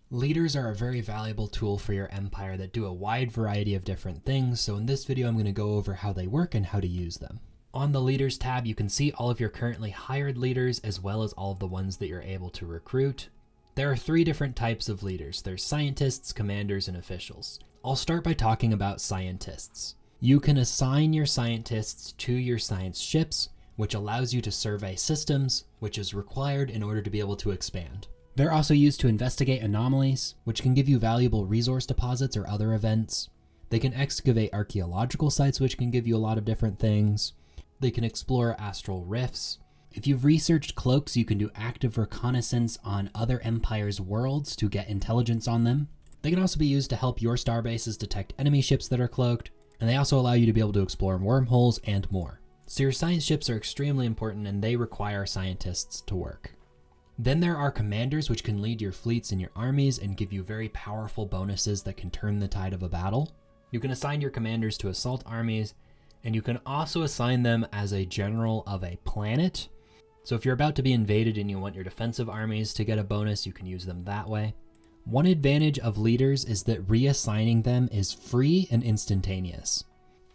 Leaders are a very valuable tool for your empire that do a wide variety of different things, so in this video I'm going to go over how they work and how to use them. On the Leaders tab, you can see all of your currently hired leaders as well as all of the ones that you're able to recruit. There are 3 different types of leaders. There's scientists, commanders, and officials. I'll start by talking about scientists. You can assign your scientists to your science ships, which allows you to survey systems, which is required in order to be able to expand. They're also used to investigate anomalies, which can give you valuable resource deposits or other events. They can excavate archaeological sites, which can give you a lot of different things. They can explore astral rifts. If you've researched cloaks, you can do active reconnaissance on other empires' worlds to get intelligence on them. They can also be used to help your starbases detect enemy ships that are cloaked, and they also allow you to be able to explore wormholes and more. So your science ships are extremely important and they require scientists to work. Then there are commanders, which can lead your fleets and your armies and give you very powerful bonuses that can turn the tide of a battle. You can assign your commanders to assault armies, and you can also assign them as a general of a planet. So if you're about to be invaded and you want your defensive armies to get a bonus, you can use them that way. One advantage of leaders is that reassigning them is free and instantaneous.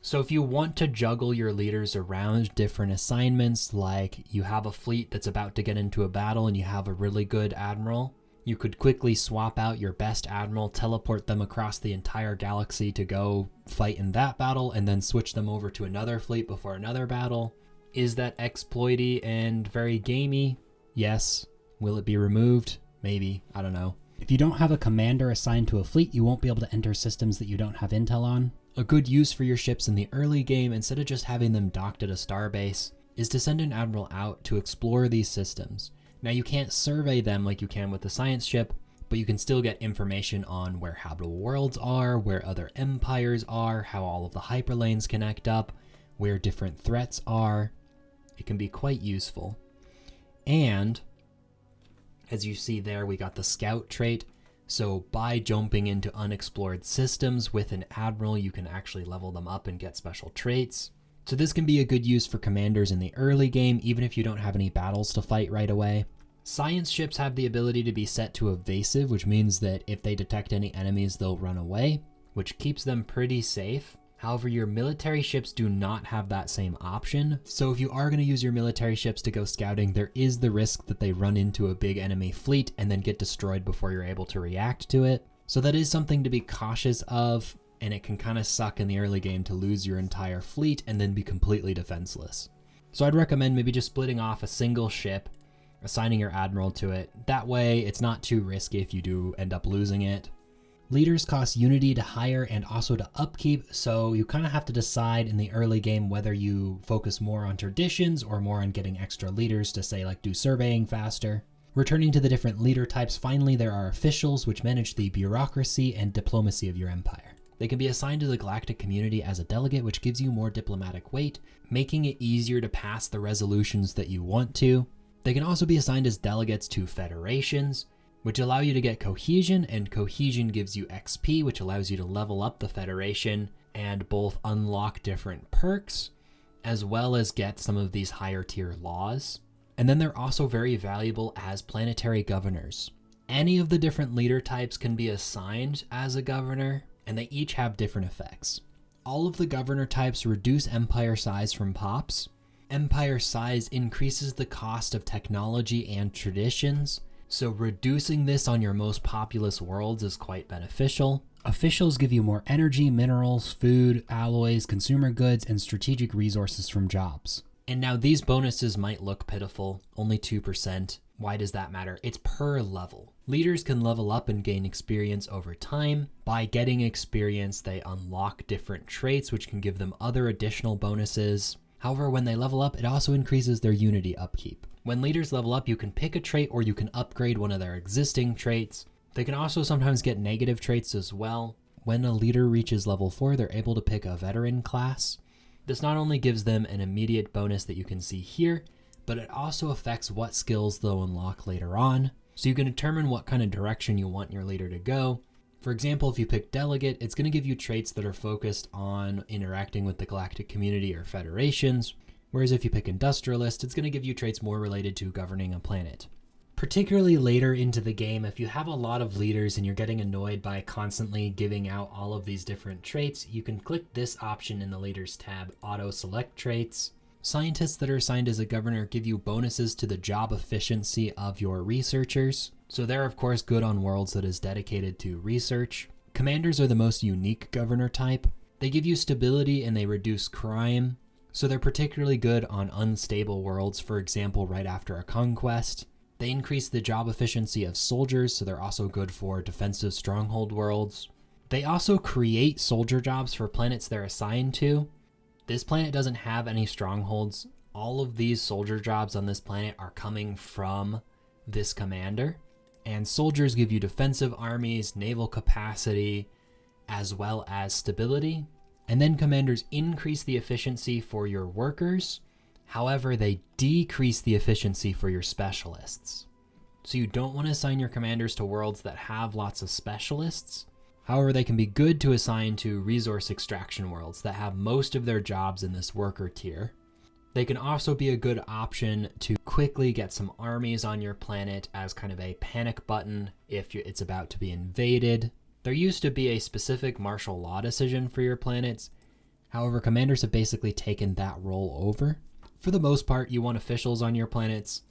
So if you want to juggle your leaders around different assignments, like you have a fleet that's about to get into a battle and you have a really good admiral, you could quickly swap out your best admiral, teleport them across the entire galaxy to go fight in that battle, and then switch them over to another fleet before another battle. Is that exploity and very gamey? Yes. Will it be removed? Maybe. I don't know. If you don't have a commander assigned to a fleet, you won't be able to enter systems that you don't have intel on. A good use for your ships in the early game, instead of just having them docked at a starbase, is to send an admiral out to explore these systems. Now you can't survey them like you can with the science ship, but you can still get information on where habitable worlds are, where other empires are, how all of the hyperlanes connect up, where different threats are. It can be quite useful. And as you see there, we got the scout trait. So by jumping into unexplored systems with an admiral, you can actually level them up and get special traits. So this can be a good use for commanders in the early game, even if you don't have any battles to fight right away. Science ships have the ability to be set to evasive, which means that if they detect any enemies, they'll run away, which keeps them pretty safe. However, your military ships do not have that same option. So if you are going to use your military ships to go scouting, there is the risk that they run into a big enemy fleet and then get destroyed before you're able to react to it. So that is something to be cautious of, and it can kind of suck in the early game to lose your entire fleet and then be completely defenseless. So I'd recommend maybe just splitting off a single ship, assigning your admiral to it. That way it's not too risky if you do end up losing it. Leaders cost unity to hire and also to upkeep, so you kind of have to decide in the early game whether you focus more on traditions or more on getting extra leaders to, say, like do surveying faster. Returning to the different leader types, finally there are officials, which manage the bureaucracy and diplomacy of your empire. They can be assigned to the galactic community as a delegate, which gives you more diplomatic weight, making it easier to pass the resolutions that you want to. They can also be assigned as delegates to federations, which allow you to get cohesion, and cohesion gives you XP, which allows you to level up the Federation and both unlock different perks, as well as get some of these higher tier laws. And then they're also very valuable as planetary governors. Any of the different leader types can be assigned as a governor, and they each have different effects. All of the governor types reduce empire size from pops. Empire size increases the cost of technology and traditions, so reducing this on your most populous worlds is quite beneficial. Officials give you more energy, minerals, food, alloys, consumer goods, and strategic resources from jobs. And now these bonuses might look pitiful, only 2%. Why does that matter? It's per level. Leaders can level up and gain experience over time. By getting experience, they unlock different traits, which can give them other additional bonuses. However, when they level up, it also increases their unity upkeep. When leaders level up, you can pick a trait or you can upgrade one of their existing traits. They can also sometimes get negative traits as well. When a leader reaches level 4, they're able to pick a veteran class. This not only gives them an immediate bonus that you can see here, but it also affects what skills they'll unlock later on. So you can determine what kind of direction you want your leader to go. For example, if you pick delegate, it's going to give you traits that are focused on interacting with the galactic community or federations. Whereas if you pick industrialist, it's going to give you traits more related to governing a planet. Particularly later into the game, if you have a lot of leaders and you're getting annoyed by constantly giving out all of these different traits, you can click this option in the Leaders tab, Auto Select Traits. Scientists that are assigned as a governor give you bonuses to the job efficiency of your researchers. So they're of course good on worlds that is dedicated to research. Commanders are the most unique governor type. They give you stability and they reduce crime. So they're particularly good on unstable worlds, for example, right after a conquest. They increase the job efficiency of soldiers, so they're also good for defensive stronghold worlds. They also create soldier jobs for planets they're assigned to. This planet doesn't have any strongholds. All of these soldier jobs on this planet are coming from this commander. And soldiers give you defensive armies, naval capacity, as well as stability. And then commanders increase the efficiency for your workers. However, they decrease the efficiency for your specialists. So you don't want to assign your commanders to worlds that have lots of specialists. However, they can be good to assign to resource extraction worlds that have most of their jobs in this worker tier. They can also be a good option to quickly get some armies on your planet as kind of a panic button if it's about to be invaded. There used to be a specific martial law decision for your planets. However, commanders have basically taken that role over. For the most part, you want officials on your planets,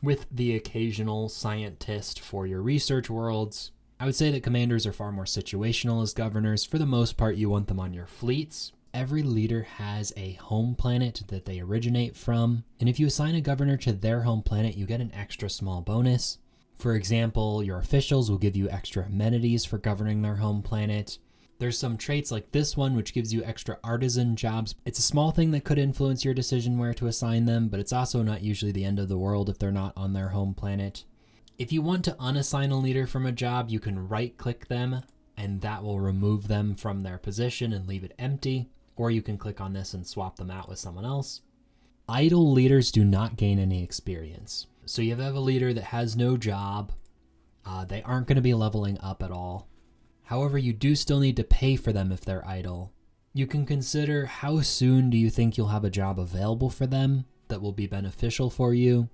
with the occasional scientist for your research worlds. I would say that commanders are far more situational as governors. For the most part, you want them on your fleets. Every leader has a home planet that they originate from, and if you assign a governor to their home planet, you get an extra small bonus. For example, your officials will give you extra amenities for governing their home planet. There's some traits like this one, which gives you extra artisan jobs. It's a small thing that could influence your decision where to assign them, but it's also not usually the end of the world if they're not on their home planet. If you want to unassign a leader from a job, you can right-click them, and that will remove them from their position and leave it empty. Or you can click on this and swap them out with someone else. Idle leaders do not gain any experience. So you have a leader that has no job. They aren't going to be leveling up at all. However, you do still need to pay for them if they're idle. You can consider how soon do you think you'll have a job available for them that will be beneficial for you.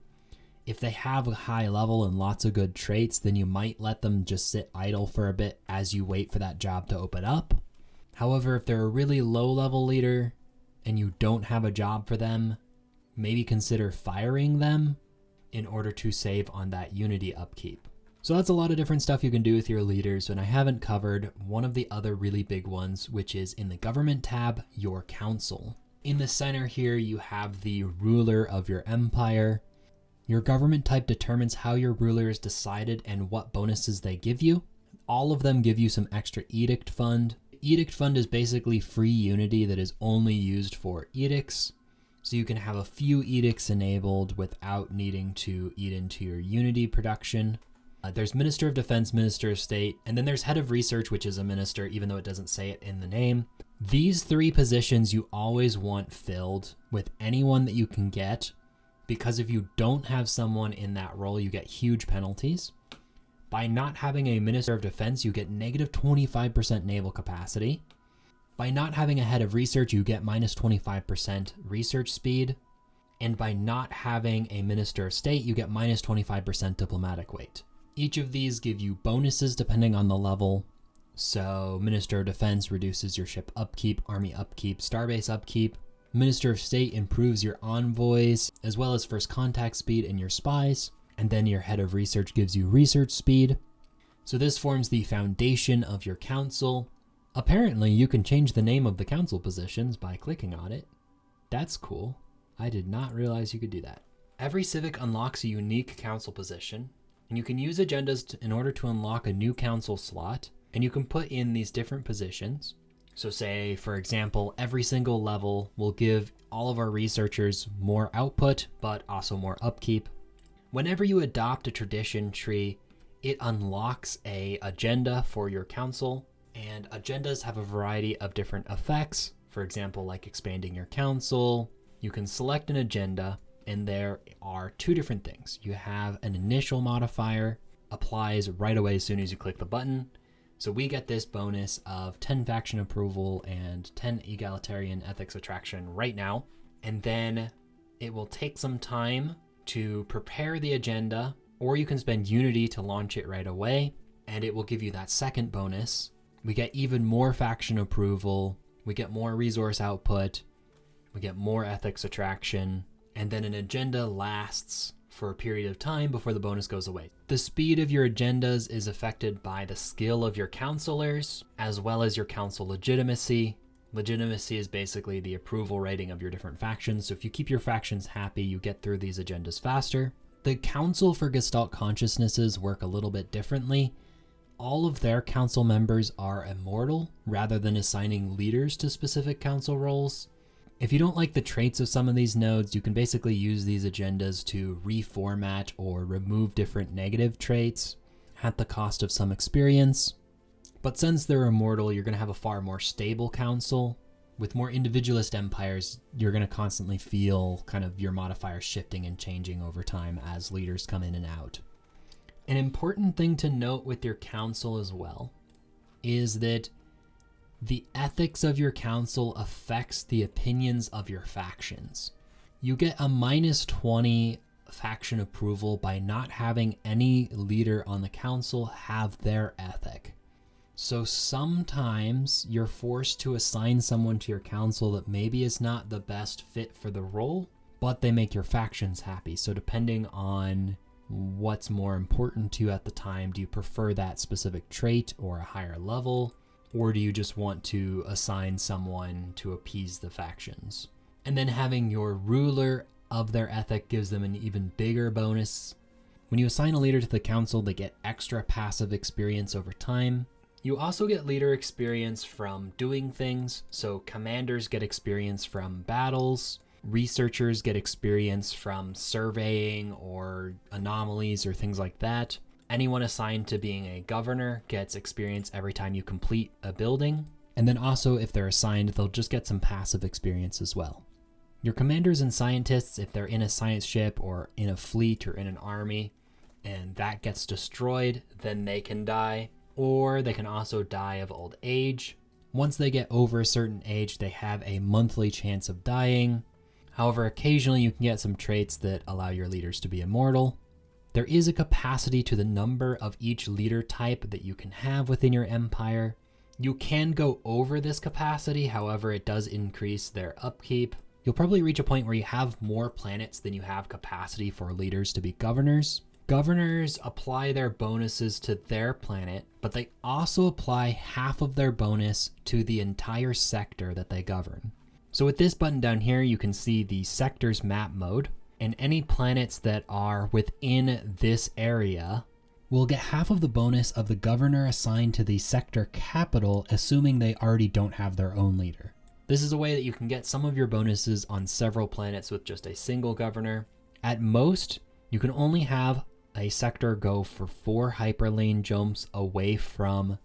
If they have a high level and lots of good traits, then you might let them just sit idle for a bit as you wait for that job to open up. However, if they're a really low level leader and you don't have a job for them, maybe consider firing them in order to save on that unity upkeep. So that's a lot of different stuff you can do with your leaders, and I haven't covered one of the other really big ones, which is in the government tab, your council. In the center here, you have the ruler of your empire. Your government type determines how your ruler is decided and what bonuses they give you. All of them give you some extra edict fund. Edict fund is basically free unity that is only used for edicts. So you can have a few edicts enabled without needing to eat into your unity production. There's Minister of Defense, Minister of State, and then there's Head of Research, which is a minister, even though it doesn't say it in the name. These three positions you always want filled with anyone that you can get, because if you don't have someone in that role, you get huge penalties. By not having a Minister of Defense, you get negative 25% naval capacity. By not having a Head of Research, you get minus 25% research speed. And by not having a Minister of State, you get minus 25% diplomatic weight. Each of these give you bonuses depending on the level. So Minister of Defense reduces your ship upkeep, army upkeep, starbase upkeep. Minister of State improves your envoys, as well as first contact speed and your spies. And then your Head of Research gives you research speed. So this forms the foundation of your council. Apparently, you can change the name of the council positions by clicking on it. That's cool. I did not realize you could do that. Every civic unlocks a unique council position, and you can use agendas in order to unlock a new council slot, and you can put in these different positions. So say, for example, every single level will give all of our researchers more output, but also more upkeep. Whenever you adopt a tradition tree, it unlocks an agenda for your council, and agendas have a variety of different effects. For example, like expanding your council, you can select an agenda, and there are two different things. You have an initial modifier, applies right away as soon as you click the button. So we get this bonus of 10 faction approval and 10 egalitarian ethics attraction right now. And then it will take some time to prepare the agenda, or you can spend Unity to launch it right away, and it will give you that second bonus. We get even more faction approval, we get more resource output, we get more ethics attraction, and then an agenda lasts for a period of time before the bonus goes away. The speed of your agendas is affected by the skill of your counselors, as well as your council legitimacy. Legitimacy is basically the approval rating of your different factions, so if you keep your factions happy, you get through these agendas faster. The Council for Gestalt Consciousnesses work a little bit differently. All of their council members are immortal, rather than assigning leaders to specific council roles. If you don't like the traits of some of these nodes, you can basically use these agendas to reformat or remove different negative traits at the cost of some experience. But since they're immortal, you're going to have a far more stable council. With more individualist empires, you're going to constantly feel kind of your modifiers shifting and changing over time as leaders come in and out. An important thing to note with your council as well is that the ethics of your council affects the opinions of your factions. You get a -20 faction approval by not having any leader on the council have their ethic. So sometimes you're forced to assign someone to your council that maybe is not the best fit for the role, but they make your factions happy. So depending on what's more important to you at the time, do you prefer that specific trait or a higher level? Or do you just want to assign someone to appease the factions? And then having your ruler of their ethic gives them an even bigger bonus. When you assign a leader to the council, they get extra passive experience over time. You also get leader experience from doing things. So commanders get experience from battles. Researchers get experience from surveying or anomalies or things like that. Anyone assigned to being a governor gets experience every time you complete a building. And then also, if they're assigned, they'll just get some passive experience as well. Your commanders and scientists, if they're in a science ship or in a fleet or in an army, and that gets destroyed, then they can die. Or they can also die of old age. Once they get over a certain age, they have a monthly chance of dying. However, occasionally you can get some traits that allow your leaders to be immortal. There is a capacity to the number of each leader type that you can have within your empire. You can go over this capacity, however, it does increase their upkeep. You'll probably reach a point where you have more planets than you have capacity for leaders to be governors. Governors apply their bonuses to their planet, but they also apply half of their bonus to the entire sector that they govern. So with this button down here, you can see the sector's map mode. And any planets that are within this area will get half of the bonus of the governor assigned to the sector capital, assuming they already don't have their own leader. This is a way that you can get some of your bonuses on several planets with just a single governor. At most, you can only have a sector go for 4 hyperlane jumps away from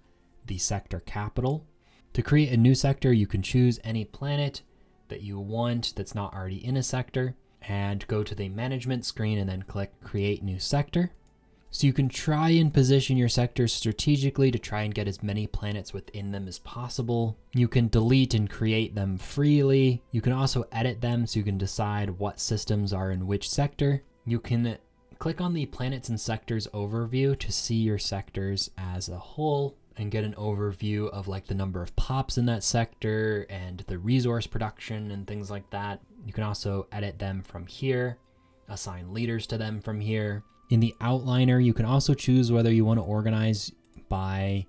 the sector capital. To create a new sector, you can choose any planet that you want that's not already in a sector, and go to the management screen and then click create new sector. So you can try and position your sectors strategically to try and get as many planets within them as possible. You can delete and create them freely. You can also edit them so you can decide what systems are in which sector. You can click on the planets and sectors overview to see your sectors as a whole and get an overview of like the number of pops in that sector and the resource production and things like that. You can also edit them from here, assign leaders to them from here. In the outliner, you can also choose whether you want to organize by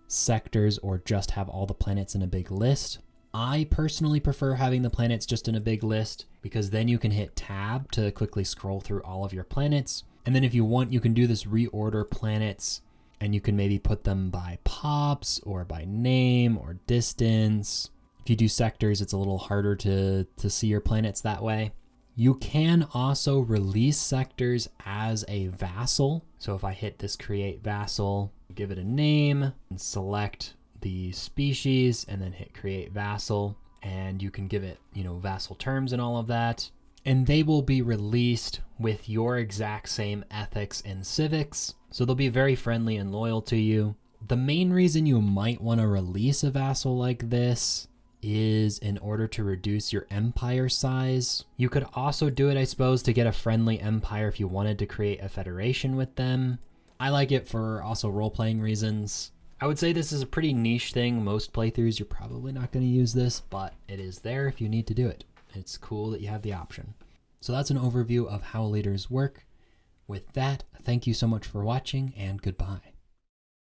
sectors or just have all the planets in a big list. I personally prefer having the planets just in a big list because then you can hit tab to quickly scroll through all of your planets. And then if you want, you can do this reorder planets and you can maybe put them by pops or by name or distance. If you do sectors, it's a little harder to see your planets that way. You can also release sectors as a vassal. So if I hit this create vassal, give it a name and select the species and then hit create vassal, and you can give it, vassal terms and all of that. And they will be released with your exact same ethics and civics. So they'll be very friendly and loyal to you. The main reason you might want to release a vassal like this is in order to reduce your empire size. You could also do it, I suppose, to get a friendly empire if you wanted to create a federation with them. I like it for also role-playing reasons. I would say this is a pretty niche thing. Most playthroughs, you're probably not going to use this, but it is there if you need to do it. It's cool that you have the option. So that's an overview of how leaders work. With that, thank you so much for watching, and goodbye.